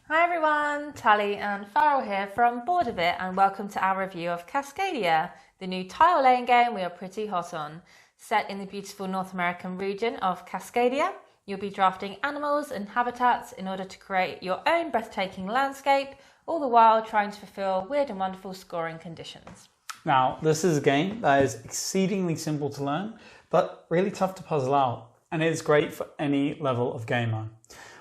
Hi everyone, Tally and Farrell here from Bored of It, and welcome to our review of Cascadia, the new tile laying game we are pretty hot on. Set in the beautiful North American region of Cascadia, you'll be drafting animals and habitats in order to create your own breathtaking landscape, all the while trying to fulfill weird and wonderful scoring conditions. Now, this is a game that is exceedingly simple to learn, but really tough to puzzle out, and it is great for any level of gamer.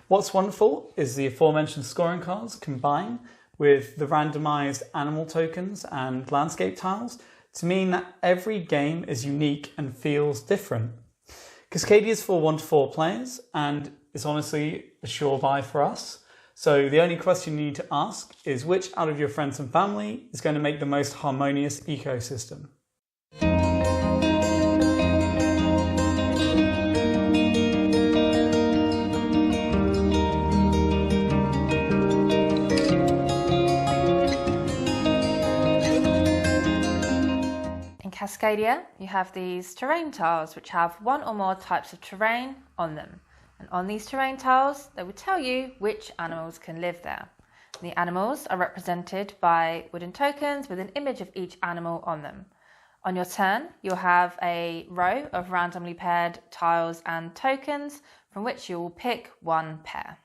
What's wonderful is the aforementioned scoring cards combine with the randomized animal tokens and landscape tiles to mean that every game is unique and feels different. Cascadia is for 1 to 4 players and it's honestly a sure buy for us. So the only question you need to ask is which out of your friends and family is going to make the most harmonious ecosystem. In Cascadia, you have these terrain tiles which have one or more types of terrain on them. And on these terrain tiles, they will tell you which animals can live there. The animals are represented by wooden tokens with an image of each animal on them. On your turn, you'll have a row of randomly paired tiles and tokens from which you will pick one pair.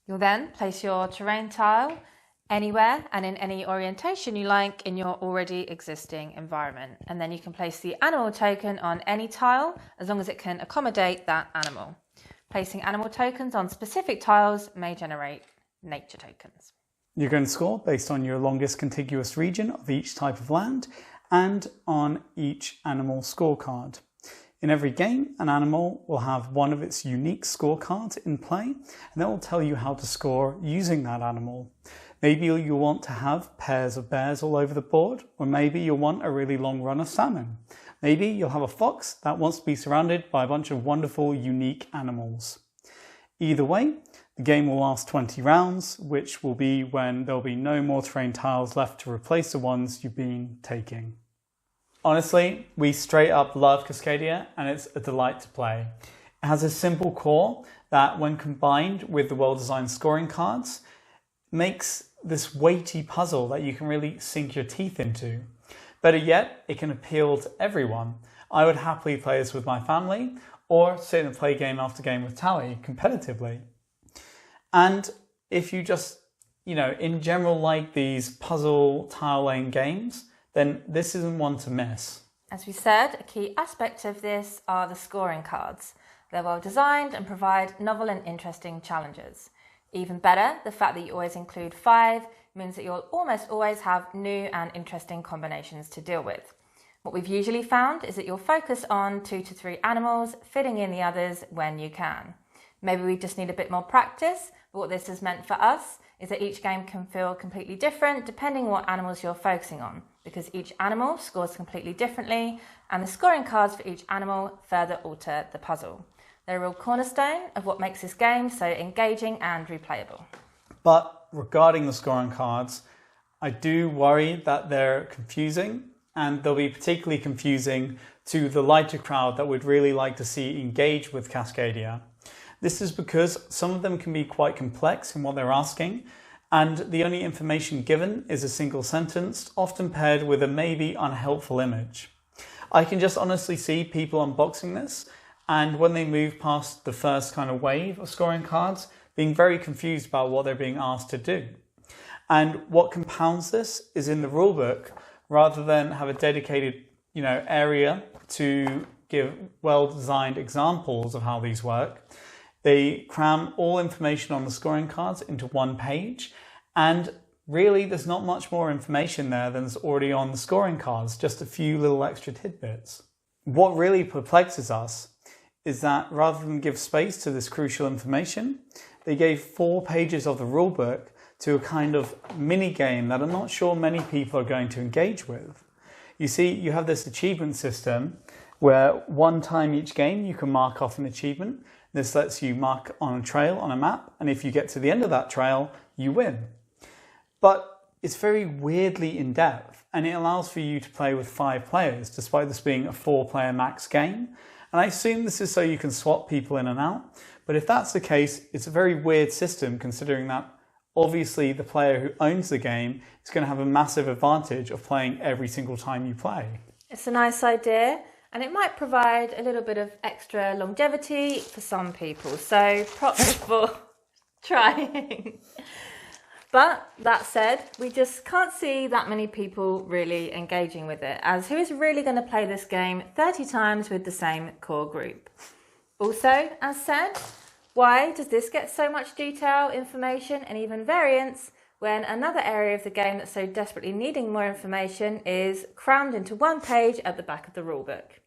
You'll then place your terrain tile anywhere and in any orientation you like in your already existing environment. And then you can place the animal token on any tile as long as it can accommodate that animal. Placing animal tokens on specific tiles may generate nature tokens. You're going to score based on your longest contiguous region of each type of land and on each animal scorecard. In every game, an animal will have one of its unique scorecards in play, and that will tell you how to score using that animal. Maybe you'll want to have pairs of bears all over the board, or maybe you'll want a really long run of salmon. Maybe you'll have a fox that wants to be surrounded by a bunch of wonderful, unique animals. Either way, the game will last 20 rounds, which will be when there'll be no more terrain tiles left to replace the ones you've been taking. Honestly, we straight up love Cascadia and it's a delight to play. It has a simple core that, when combined with the well-designed scoring cards, makes this weighty puzzle that you can really sink your teeth into. Better yet, it can appeal to everyone. I would happily play this with my family or sit and play game after game with Tally competitively. And if you just, in general like these puzzle tile laying games, then this isn't one to miss. As we said, a key aspect of this are the scoring cards. They're well designed and provide novel and interesting challenges. Even better, the fact that you always include 5 means that you'll almost always have new and interesting combinations to deal with. What we've usually found is that you'll focus on 2 to 3 animals, fitting in the others when you can. Maybe we just need a bit more practice, but what this has meant for us is that each game can feel completely different depending on what animals you're focusing on, because each animal scores completely differently, and the scoring cards for each animal further alter the puzzle. They're a real cornerstone of what makes this game so engaging and replayable. But regarding the scoring cards, I do worry that they're confusing, and they'll be particularly confusing to the lighter crowd that would really like to see engage with Cascadia. This is because some of them can be quite complex in what they're asking, and the only information given is a single sentence, often paired with a maybe unhelpful image. I can just honestly see people unboxing this, and when they move past the first kind of wave of scoring cards, being very confused about what they're being asked to do. And what compounds this is in the rulebook, rather than have a dedicated, area to give well-designed examples of how these work, they cram all information on the scoring cards into one page, and really there's not much more information there than is already on the scoring cards, just a few little extra tidbits. What really perplexes us is that rather than give space to this crucial information, they gave 4 pages of the rulebook to a kind of mini game that I'm not sure many people are going to engage with. You see, you have this achievement system where one time each game you can mark off an achievement. This lets you mark on a trail on a map, and if you get to the end of that trail, you win. But it's very weirdly in-depth, and it allows for you to play with 5 players, despite this being a 4-player max game. And I assume this is so you can swap people in and out, but if that's the case, it's a very weird system considering that obviously the player who owns the game is going to have a massive advantage of playing every single time you play. It's a nice idea, and it might provide a little bit of extra longevity for some people. So props for trying. But that said, we just can't see that many people really engaging with it, as who is really going to play this game 30 times with the same core group? Also, as said, why does this get so much detail, information and even variance when another area of the game that's so desperately needing more information is crammed into one page at the back of the rulebook?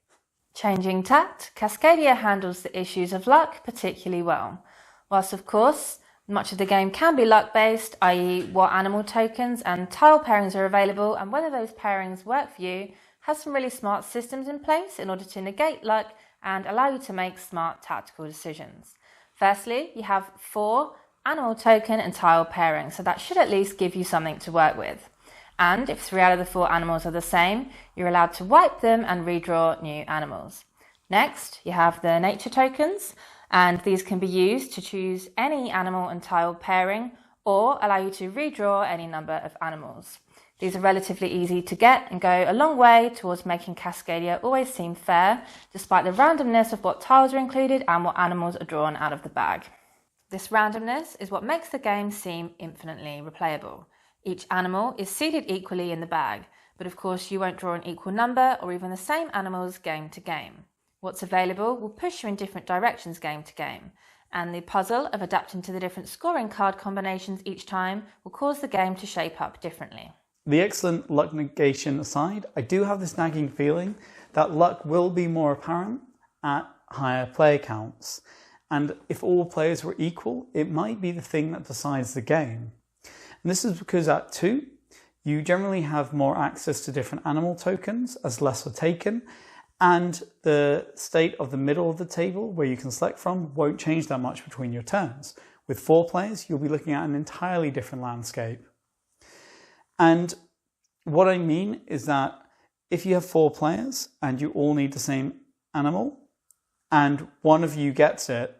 Changing tact, Cascadia handles the issues of luck particularly well. Whilst of course, much of the game can be luck-based, i.e. what animal tokens and tile pairings are available and whether those pairings work for you, has some really smart systems in place in order to negate luck and allow you to make smart tactical decisions. Firstly, you have 4 animal token and tile pairings, so that should at least give you something to work with. And if 3 out of the 4 animals are the same, you're allowed to wipe them and redraw new animals. Next, you have the nature tokens, and these can be used to choose any animal and tile pairing or allow you to redraw any number of animals. These are relatively easy to get and go a long way towards making Cascadia always seem fair, despite the randomness of what tiles are included and what animals are drawn out of the bag. This randomness is what makes the game seem infinitely replayable. Each animal is seeded equally in the bag, but of course you won't draw an equal number or even the same animals game to game. What's available will push you in different directions game to game, and the puzzle of adapting to the different scoring card combinations each time will cause the game to shape up differently. The excellent luck negation aside, I do have this nagging feeling that luck will be more apparent at higher player counts, and if all players were equal, it might be the thing that decides the game. And this is because at 2, you generally have more access to different animal tokens as less are taken, and the state of the middle of the table where you can select from won't change that much between your turns. With 4 players, you'll be looking at an entirely different landscape. And what I mean is that if you have 4 players and you all need the same animal, and one of you gets it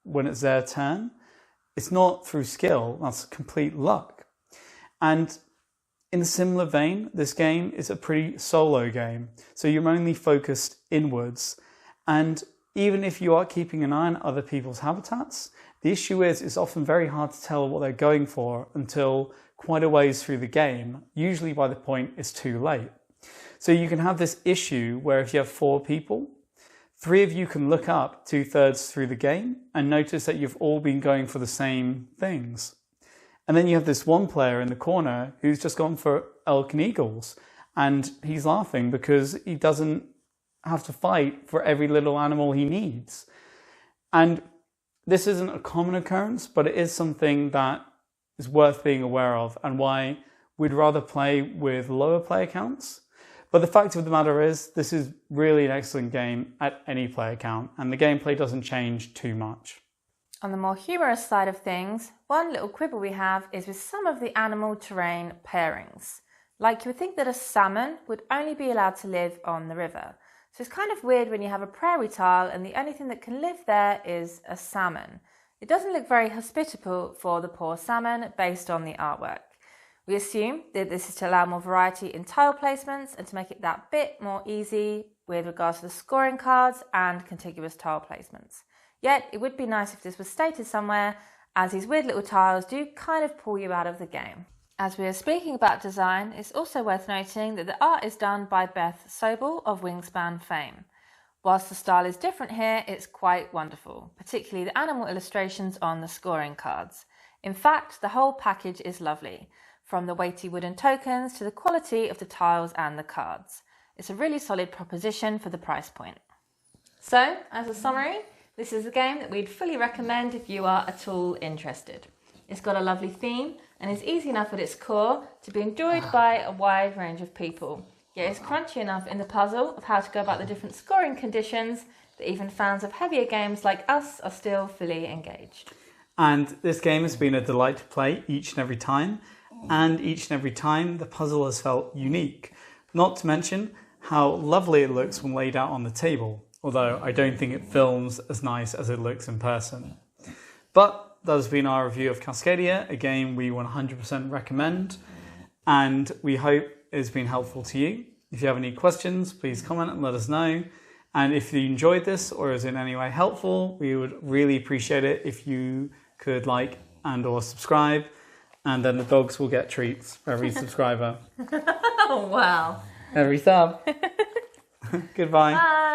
when it's their turn, it's not through skill, that's complete luck. And in a similar vein, this game is a pretty solo game, so you're only focused inwards. And even if you are keeping an eye on other people's habitats, the issue is it's often very hard to tell what they're going for until quite a ways through the game, usually by the point it's too late. So you can have this issue where if you have 4 people, 3 of you can look up 2/3 through the game and notice that you've all been going for the same things. And then you have this one player in the corner who's just gone for elk and eagles, and he's laughing because he doesn't have to fight for every little animal he needs. And this isn't a common occurrence, but it is something that is worth being aware of and why we'd rather play with lower player counts. But the fact of the matter is, this is really an excellent game at any player count, and the gameplay doesn't change too much. On the more humorous side of things, one little quibble we have is with some of the animal terrain pairings. Like you would think that a salmon would only be allowed to live on the river. So it's kind of weird when you have a prairie tile and the only thing that can live there is a salmon. It doesn't look very hospitable for the poor salmon based on the artwork. We assume that this is to allow more variety in tile placements and to make it that bit more easy with regards to the scoring cards and contiguous tile placements. Yet it would be nice if this was stated somewhere, as these weird little tiles do kind of pull you out of the game. As we are speaking about design, it's also worth noting that the art is done by Beth Sobel of Wingspan fame. Whilst the style is different here, it's quite wonderful, particularly the animal illustrations on the scoring cards. In fact, the whole package is lovely, from the weighty wooden tokens to the quality of the tiles and the cards. It's a really solid proposition for the price point. So, as a summary, this is a game that we'd fully recommend if you are at all interested. It's got a lovely theme and is easy enough at its core to be enjoyed by a wide range of people. Yet it's crunchy enough in the puzzle of how to go about the different scoring conditions that even fans of heavier games like us are still fully engaged. And this game has been a delight to play each and every time, and each and every time the puzzle has felt unique. Not to mention how lovely it looks when laid out on the table, although I don't think it films as nice as it looks in person. But that has been our review of Cascadia. Again, we 100% recommend, and we hope it's been helpful to you. If you have any questions, please comment and let us know. And if you enjoyed this or is in any way helpful, we would really appreciate it if you could like and or subscribe, and then the dogs will get treats for every subscriber. Oh, wow. Every sub. Goodbye. Bye.